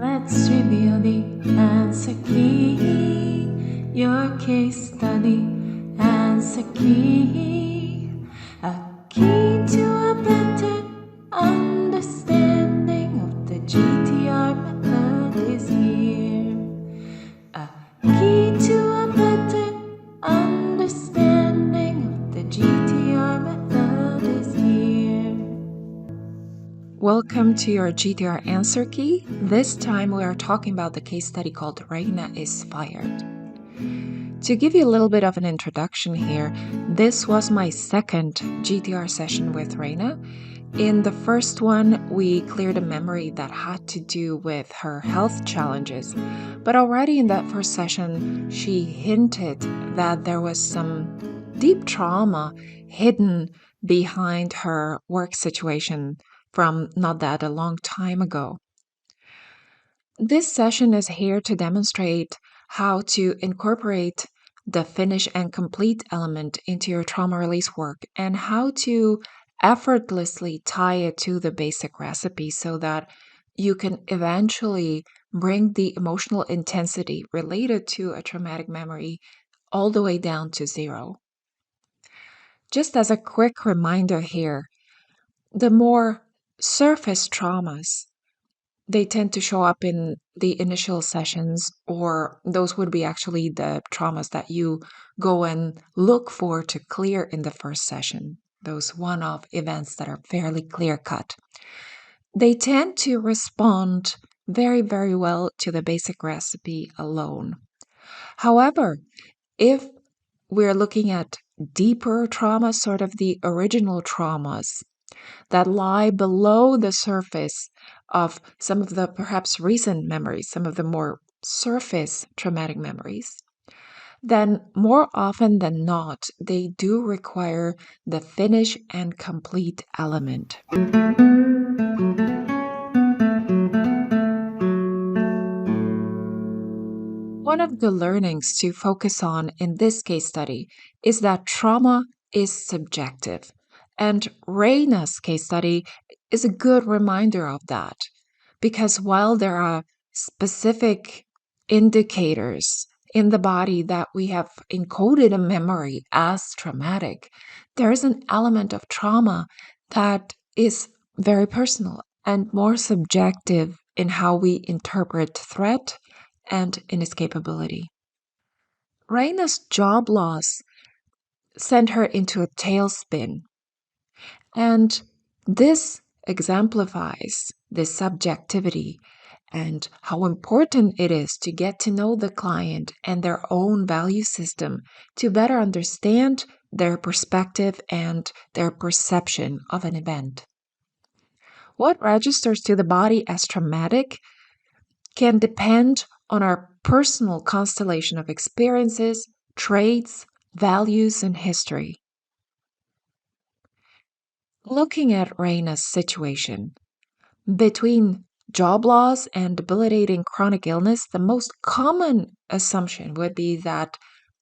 Let's reveal the answer key, your case study, answer key, a key to a better understanding of the GTR method is here. A key to a better understanding of the GTR method is here. Welcome to your GTR answer key. This time we are talking about the case study called Reina Is Fired. To give you a little bit of an introduction here, this was my second GTR session with Reina. In the first one, we cleared a memory that had to do with her health challenges. But already in that first session, she hinted that there was some deep trauma hidden behind her work situation from not that a long time ago. This session is here to demonstrate how to incorporate the finish and complete element into your trauma release work and how to effortlessly tie it to the basic recipe so that you can eventually bring the emotional intensity related to a traumatic memory all the way down to zero. Just as a quick reminder here, the more surface traumas, they tend to show up in the initial sessions, or those would be actually the traumas that you go and look for to clear in the first session, those one-off events that are fairly clear-cut. They tend to respond very, very well to the basic recipe alone. However, if we're looking at deeper traumas, sort of the original traumas, that lie below the surface of some of the perhaps recent memories, some of the more surface traumatic memories, then more often than not, they do require the finish and complete element. One of the learnings to focus on in this case study is that trauma is subjective. And Reina's case study is a good reminder of that, because while there are specific indicators in the body that we have encoded a memory as traumatic, there is an element of trauma that is very personal and more subjective in how we interpret threat and inescapability. Reina's job loss sent her into a tailspin. And this exemplifies this subjectivity and how important it is to get to know the client and their own value system to better understand their perspective and their perception of an event. What registers to the body as traumatic can depend on our personal constellation of experiences, traits, values, and history. Looking at Reina's situation, between job loss and debilitating chronic illness, the most common assumption would be that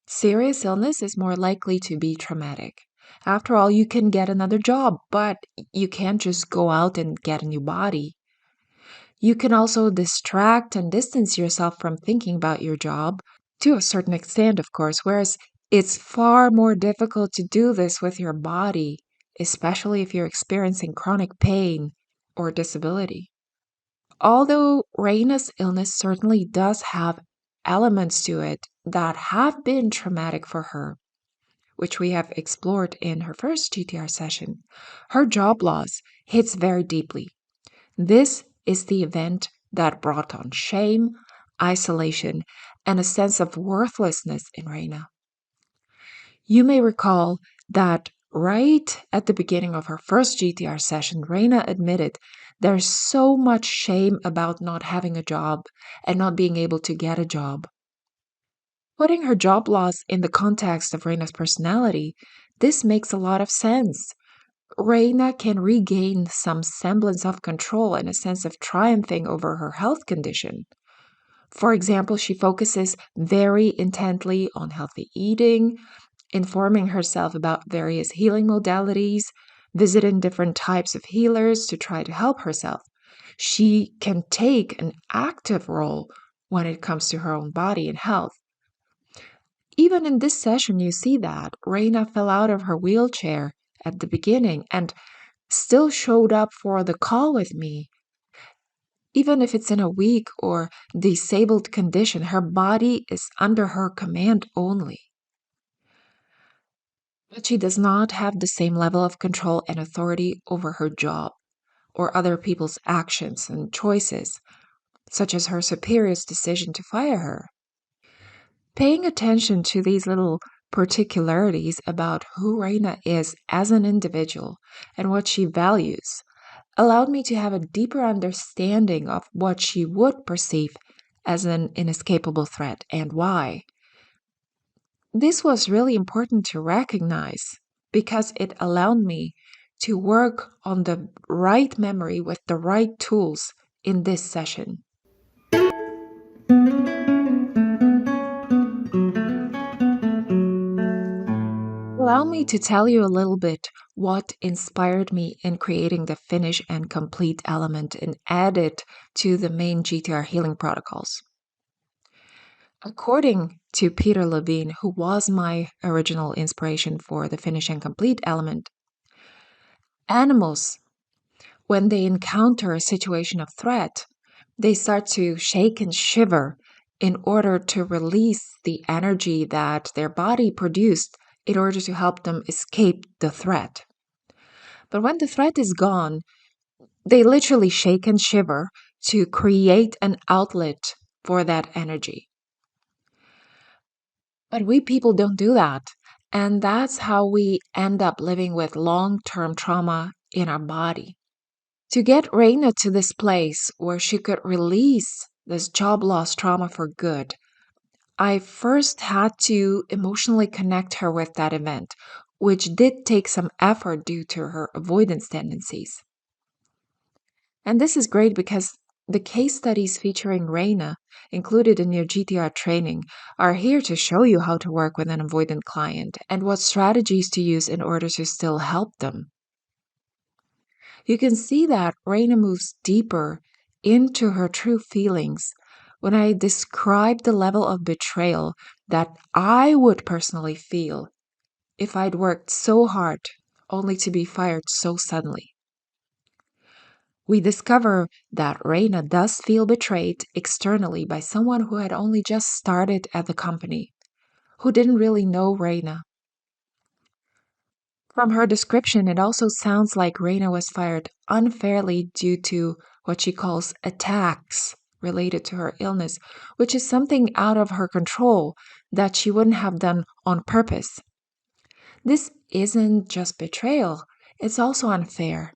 serious illness is more likely to be traumatic. After all, you can get another job, but you can't just go out and get a new body. You can also distract and distance yourself from thinking about your job, to a certain extent, of course, whereas it's far more difficult to do this with your body, especially if you're experiencing chronic pain or disability. Although Reina's illness certainly does have elements to it that have been traumatic for her, which we have explored in her first GTR session, her job loss hits very deeply. This is the event that brought on shame, isolation, and a sense of worthlessness in Reina. You may recall that right at the beginning of her first GTR session, Reina admitted there's so much shame about not having a job and not being able to get a job. Putting her job loss in the context of Reina's personality, this makes a lot of sense. Reina can regain some semblance of control and a sense of triumphing over her health condition. For example, she focuses very intently on healthy eating, informing herself about various healing modalities, visiting different types of healers to try to help herself. She can take an active role when it comes to her own body and health. Even in this session, you see that Reina fell out of her wheelchair at the beginning and still showed up for the call with me. Even if it's in a weak or disabled condition, her body is under her command only. But she does not have the same level of control and authority over her job or other people's actions and choices, such as her superior's decision to fire her. Paying attention to these little particularities about who Reina is as an individual and what she values allowed me to have a deeper understanding of what she would perceive as an inescapable threat and why. This was really important to recognize because it allowed me to work on the right memory with the right tools in this session. Allow me to tell you a little bit what inspired me in creating the finish and complete element and add it to the main GTR healing protocols. According to Peter Levine, who was my original inspiration for the finish and complete element, animals, when they encounter a situation of threat, they start to shake and shiver in order to release the energy that their body produced in order to help them escape the threat. But when the threat is gone, they literally shake and shiver to create an outlet for that energy. But we people don't do that. And that's how we end up living with long term trauma in our body. To get Reina to this place where she could release this job loss trauma for good, I first had to emotionally connect her with that event, which did take some effort due to her avoidance tendencies. And this is great because the case studies featuring Reina included in your GTR training are here to show you how to work with an avoidant client and what strategies to use in order to still help them. You can see that Reina moves deeper into her true feelings when I describe the level of betrayal that I would personally feel if I'd worked so hard only to be fired so suddenly. We discover that Reina does feel betrayed externally by someone who had only just started at the company, who didn't really know Reina. From her description, it also sounds like Reina was fired unfairly due to what she calls attacks related to her illness, which is something out of her control that she wouldn't have done on purpose. This isn't just betrayal, it's also unfair.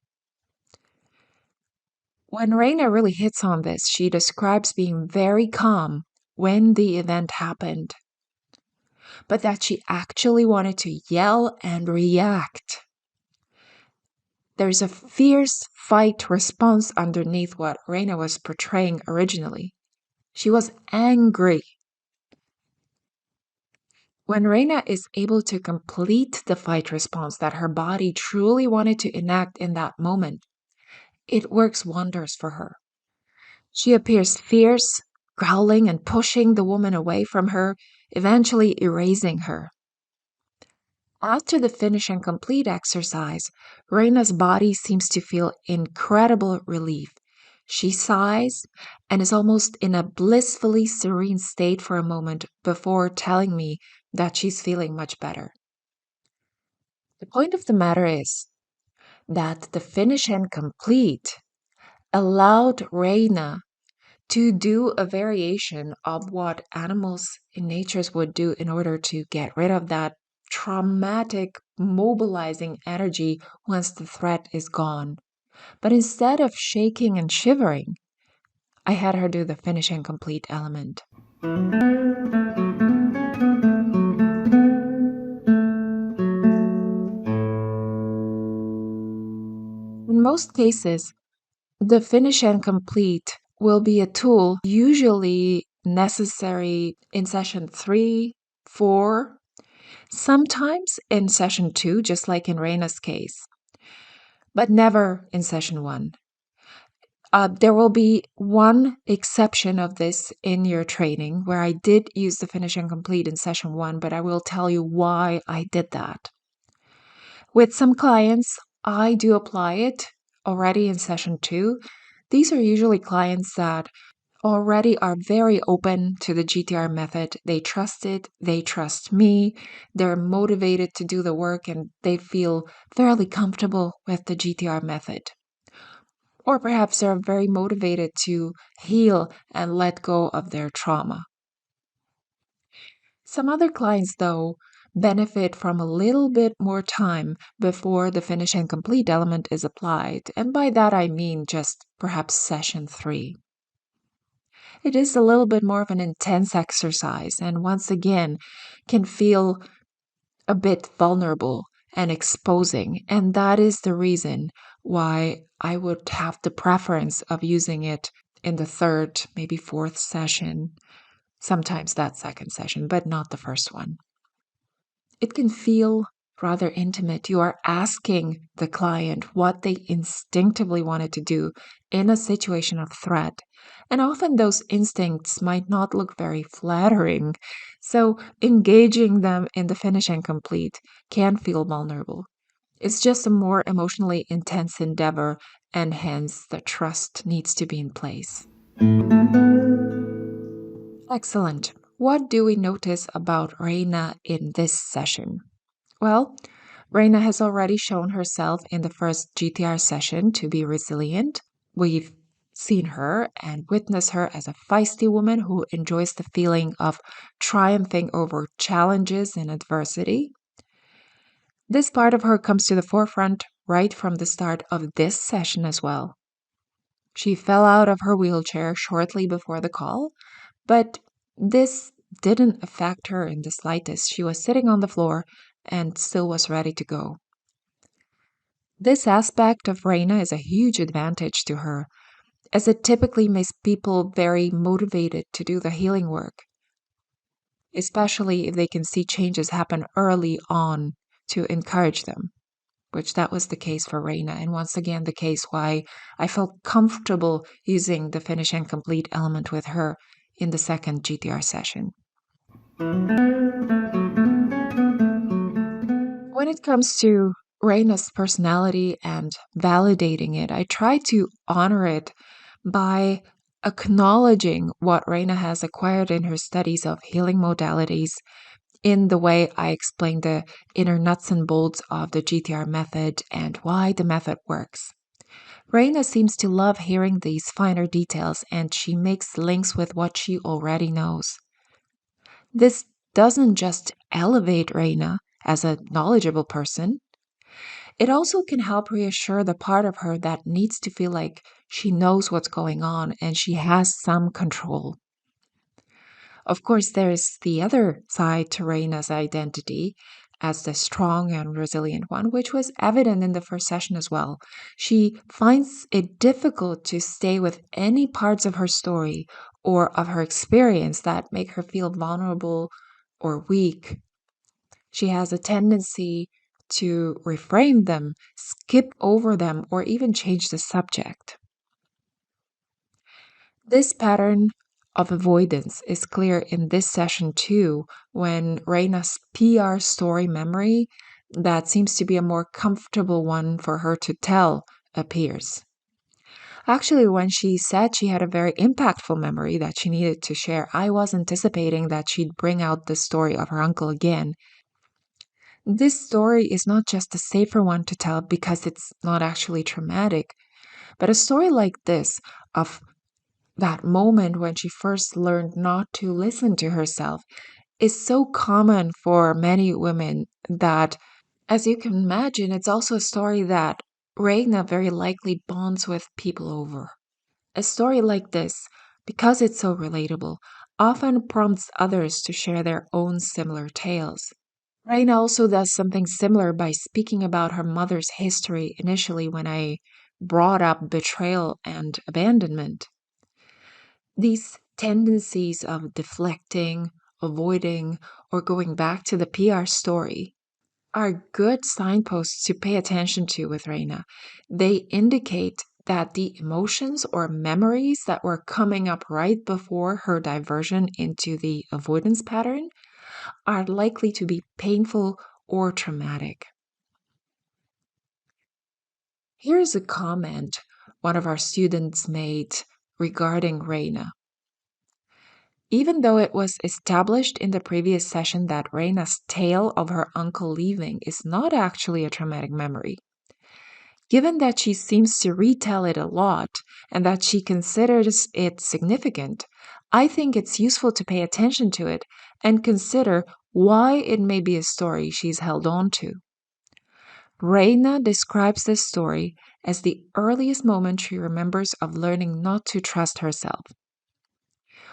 When Reina really hits on this, she describes being very calm when the event happened, but that she actually wanted to yell and react. There's a fierce fight response underneath what Reina was portraying originally. She was angry. When Reina is able to complete the fight response that her body truly wanted to enact in that moment, it works wonders for her. She appears fierce, growling and pushing the woman away from her, eventually erasing her. After the finish and complete exercise, Reina's body seems to feel incredible relief. She sighs and is almost in a blissfully serene state for a moment before telling me that she's feeling much better. The point of the matter is that the finish and complete allowed Reina to do a variation of what animals in nature would do in order to get rid of that traumatic, mobilizing energy once the threat is gone. But instead of shaking and shivering, I had her do the finish and complete element. In most cases, the finish and complete will be a tool usually necessary in session 3, 4, sometimes in session 2, just like in Reina's case, but never in session 1. There will be one exception of this in your training where I did use the finish and complete in session one, but I will tell you why I did that. With some clients, I do apply it already in session two. These are usually clients that already are very open to the GTR method. They trust it, they trust me, they're motivated to do the work, and they feel fairly comfortable with the GTR method. Or perhaps they're very motivated to heal and let go of their trauma. Some other clients, though, benefit from a little bit more time before the finish and complete element is applied, and by that I mean just perhaps session three. It is a little bit more of an intense exercise, and once again, can feel a bit vulnerable and exposing. And that is the reason why I would have the preference of using it in the third, maybe fourth session, sometimes that second session, but not the first one. It can feel rather intimate. You are asking the client what they instinctively wanted to do in a situation of threat. And often those instincts might not look very flattering. So engaging them in the finish and complete can feel vulnerable. It's just a more emotionally intense endeavor, and hence the trust needs to be in place. Excellent. What do we notice about Reina in this session? Well, Reina has already shown herself in the first GTR session to be resilient. We've seen her and witnessed her as a feisty woman who enjoys the feeling of triumphing over challenges and adversity. This part of her comes to the forefront right from the start of this session as well. She fell out of her wheelchair shortly before the call, but this didn't affect her in the slightest. She was sitting on the floor and still was ready to go. This aspect of Reina is a huge advantage to her, as it typically makes people very motivated to do the healing work, especially if they can see changes happen early on to encourage them, which that was the case for Reina, and once again the case why I felt comfortable using the finish and complete element with her in the second GTR session. When it comes to Reina's personality and validating it, I try to honor it by acknowledging what Reina has acquired in her studies of healing modalities in the way I explain the inner nuts and bolts of the GTR method and why the method works. Reina seems to love hearing these finer details, and she makes links with what she already knows. This doesn't just elevate Reina as a knowledgeable person, it also can help reassure the part of her that needs to feel like she knows what's going on and she has some control. Of course, there's the other side to Reina's identity as the strong and resilient one, which was evident in the first session as well. She finds it difficult to stay with any parts of her story or of her experience that make her feel vulnerable or weak. She has a tendency to reframe them, skip over them, or even change the subject. This pattern of avoidance is clear in this session too, when Reina's PR story memory, that seems to be a more comfortable one for her to tell, appears. Actually, when she said she had a very impactful memory that she needed to share, I was anticipating that she'd bring out the story of her uncle again. This story is not just a safer one to tell because it's not actually traumatic, but a story like this of that moment when she first learned not to listen to herself is so common for many women that, as you can imagine, it's also a story that Regna very likely bonds with people over. A story like this, because it's so relatable, often prompts others to share their own similar tales. Raina also does something similar by speaking about her mother's history initially when I brought up betrayal and abandonment. These tendencies of deflecting, avoiding, or going back to the PR story are good signposts to pay attention to with Reina. They indicate that the emotions or memories that were coming up right before her diversion into the avoidance pattern are likely to be painful or traumatic. Here's a comment one of our students made regarding Reina. Even though it was established in the previous session that Reina's tale of her uncle leaving is not actually a traumatic memory, given that she seems to retell it a lot and that she considers it significant, I think it's useful to pay attention to it and consider why it may be a story she's held on to. Reina describes this story as the earliest moment she remembers of learning not to trust herself.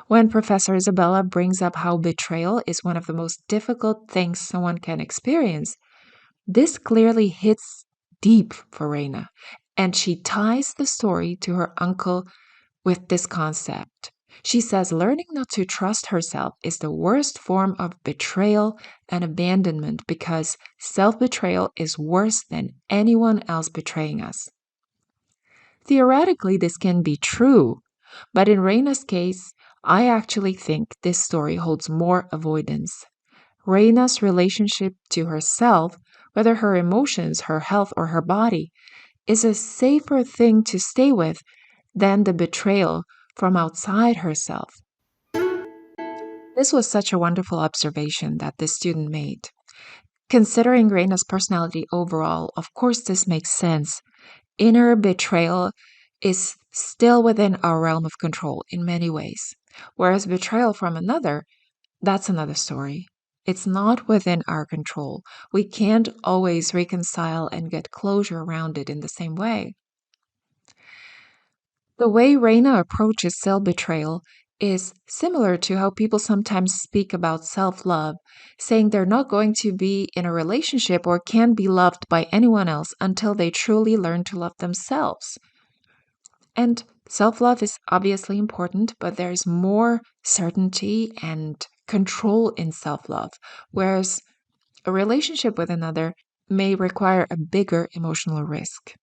When Professor Isabella brings up how betrayal is one of the most difficult things someone can experience, this clearly hits deep for Reina, and she ties the story to her uncle with this concept. She says learning not to trust herself is the worst form of betrayal and abandonment because self betrayal is worse than anyone else betraying us. Theoretically, this can be true, but in Reina's case, I actually think this story holds more avoidance. Reina's relationship to herself, whether her emotions, her health, or her body, is a safer thing to stay with than the betrayal from outside herself. This was such a wonderful observation that this student made. Considering Reina's personality overall, of course, this makes sense. Inner betrayal is still within our realm of control in many ways, whereas betrayal from another, that's another story. It's not within our control. We can't always reconcile and get closure around it in the same way. The way Reina approaches self betrayal is similar to how people sometimes speak about self love, saying they're not going to be in a relationship or can be loved by anyone else until they truly learn to love themselves. And self love is obviously important, but there's more certainty and control in self love, whereas a relationship with another may require a bigger emotional risk.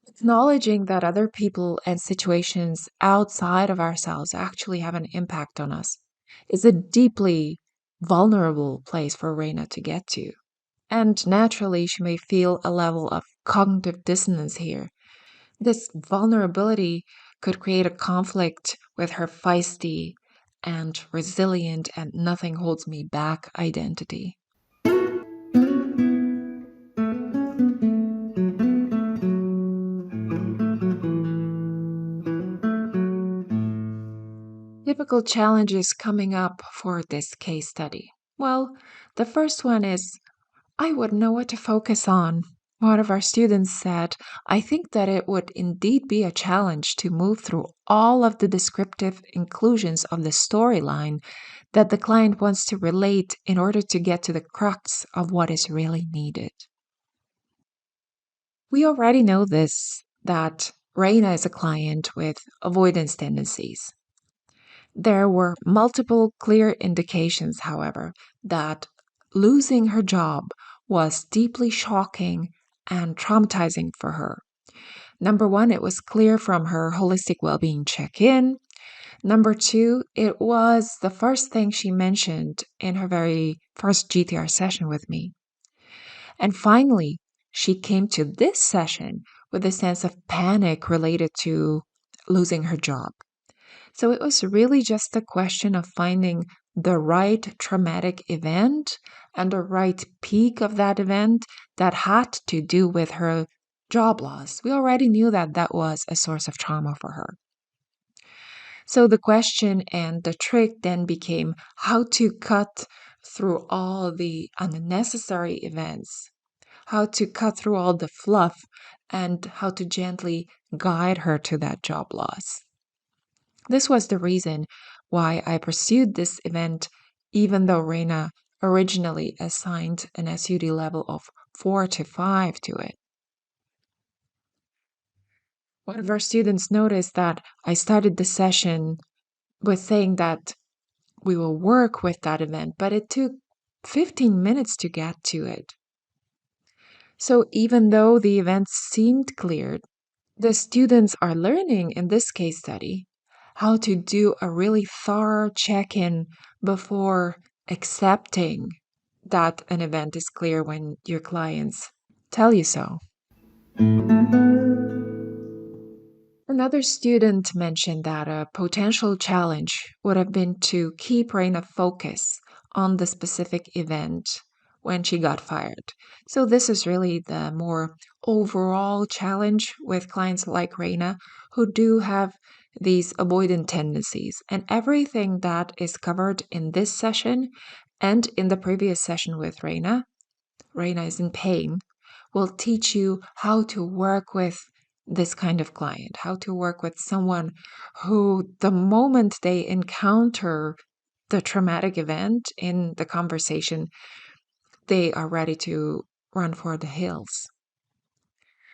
Acknowledging that other people and situations outside of ourselves actually have an impact on us is a deeply vulnerable place for Reina to get to. And naturally, she may feel a level of cognitive dissonance here. This vulnerability could create a conflict with her feisty and resilient and nothing holds me back identity. Typical challenges coming up for this case study. Well, the first one is I wouldn't know what to focus on. One of our students said, I think that it would indeed be a challenge to move through all of the descriptive inclusions of the storyline that the client wants to relate in order to get to the crux of what is really needed. We already know this that Reina is a client with avoidance tendencies. There were multiple clear indications, however, that losing her job was deeply shocking and traumatizing for her. Number one, it was clear from her holistic well being check in. Number two, it was the first thing she mentioned in her very first GTR session with me. And finally, she came to this session with a sense of panic related to losing her job. So it was really just a question of finding the right traumatic event and the right peak of that event that had to do with her job loss. We already knew that that was a source of trauma for her. So the question and the trick then became how to cut through all the unnecessary events, how to cut through all the fluff, and how to gently guide her to that job loss. This was the reason why I pursued this event, even though Reina originally assigned an SUD level of 4 to 5 to it. One of our students noticed that I started the session with saying that we will work with that event, but it took 15 minutes to get to it. So even though the event seemed clear, The students are learning in this case study how to do a really thorough check in before accepting that an event is clear when your clients tell you so. Another student mentioned that a potential challenge would have been to keep Reina focus on the specific event when she got fired. So, this is really the more overall challenge with clients like Reina who do have these avoidant tendencies. And everything that is covered in this session and in the previous session with Reina is in pain, will teach you how to work with this kind of client, how to work with someone who, the moment they encounter the traumatic event in the conversation, they are ready to run for the hills.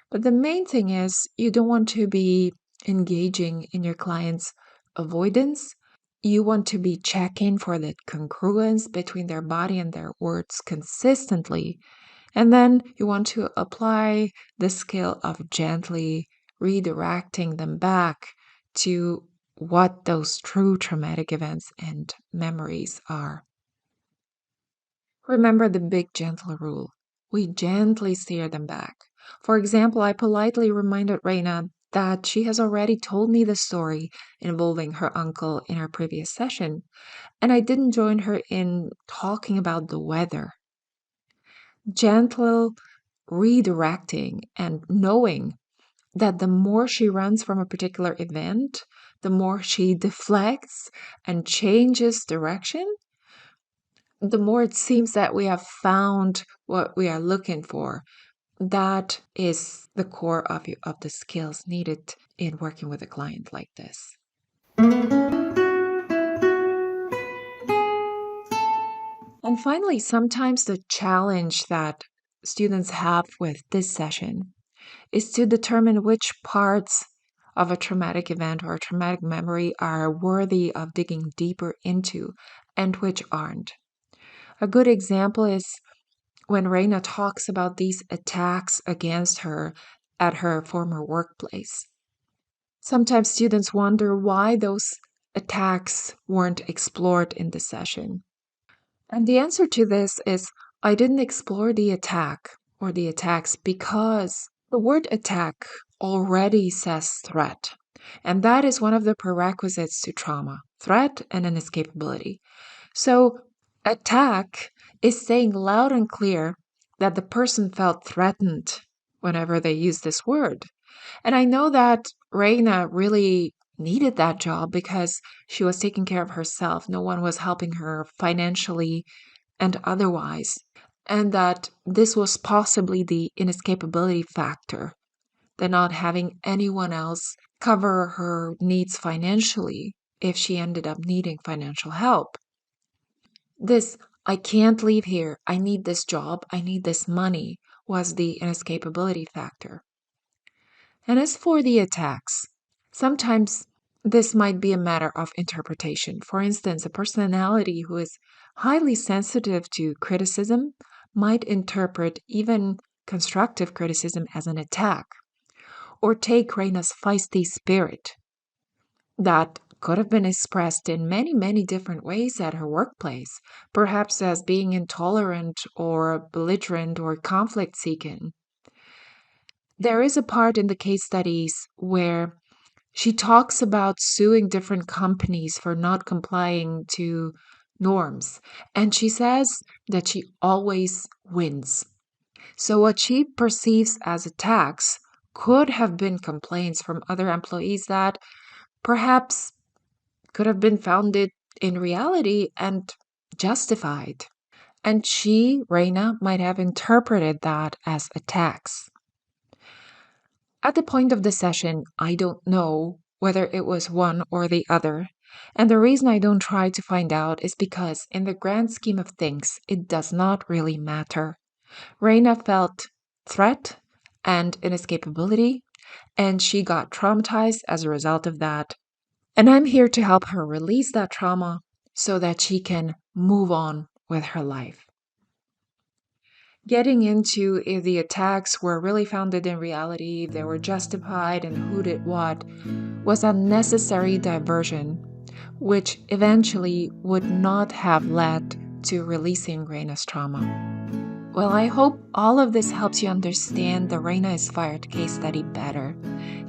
But the main thing is, you don't want to be engaging in your client's avoidance. You want to be checking for the congruence between their body and their words consistently. And then you want to apply the skill of gently redirecting them back to what those true traumatic events and memories are. Remember the big gentle rule. We gently steer them back. For example, I politely reminded Reina that she has already told me the story involving her uncle in our previous session, and I didn't join her in talking about the weather. Gentle redirecting and knowing that the more she runs from a particular event, the more she deflects and changes direction, the more it seems that we have found what we are looking for. That is the core of the skills needed in working with a client like this. And finally, sometimes the challenge that students have with this session is to determine which parts of a traumatic event or a traumatic memory are worthy of digging deeper into and which aren't. A good example is when Reina talks about these attacks against her at her former workplace. Sometimes students wonder why those attacks weren't explored in the session. And the answer to this is I didn't explore the attack or the attacks because the word attack already says threat. And that is one of the prerequisites to trauma threat and inescapability. So, attack is saying loud and clear that the person felt threatened whenever they use this word. And I know that Reina really needed that job because she was taking care of herself. No one was helping her financially and otherwise. And that this was possibly the inescapability factor, the not having anyone else cover her needs financially if she ended up needing financial help. This, I can't leave here, I need this job, I need this money, was the inescapability factor. And as for the attacks, sometimes this might be a matter of interpretation. For instance, a personality who is highly sensitive to criticism might interpret even constructive criticism as an attack, or take Reina's feisty spirit that could have been expressed in many, many different ways at her workplace, perhaps as being intolerant or belligerent or conflict seeking. There is a part in the case studies where she talks about suing different companies for not complying to norms. And she says that she always wins. So, what she perceives as attacks could have been complaints from other employees that perhaps could have been founded in reality and justified. And she, Reina, might have interpreted that as attacks. At the point of the session, I don't know whether it was one or the other. And the reason I don't try to find out is because, in the grand scheme of things, it does not really matter. Reina felt threat and inescapability, and she got traumatized as a result of that. And I'm here to help her release that trauma so that she can move on with her life. Getting into if the attacks were really founded in reality, if they were justified, and who did what was a necessary diversion, which eventually would not have led to releasing Reina's trauma. Well, I hope all of this helps you understand the Reina Is Fired case study better.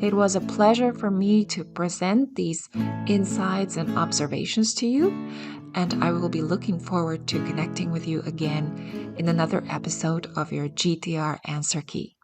It was a pleasure for me to present these insights and observations to you, and I will be looking forward to connecting with you again in another episode of your GTR Answer Key.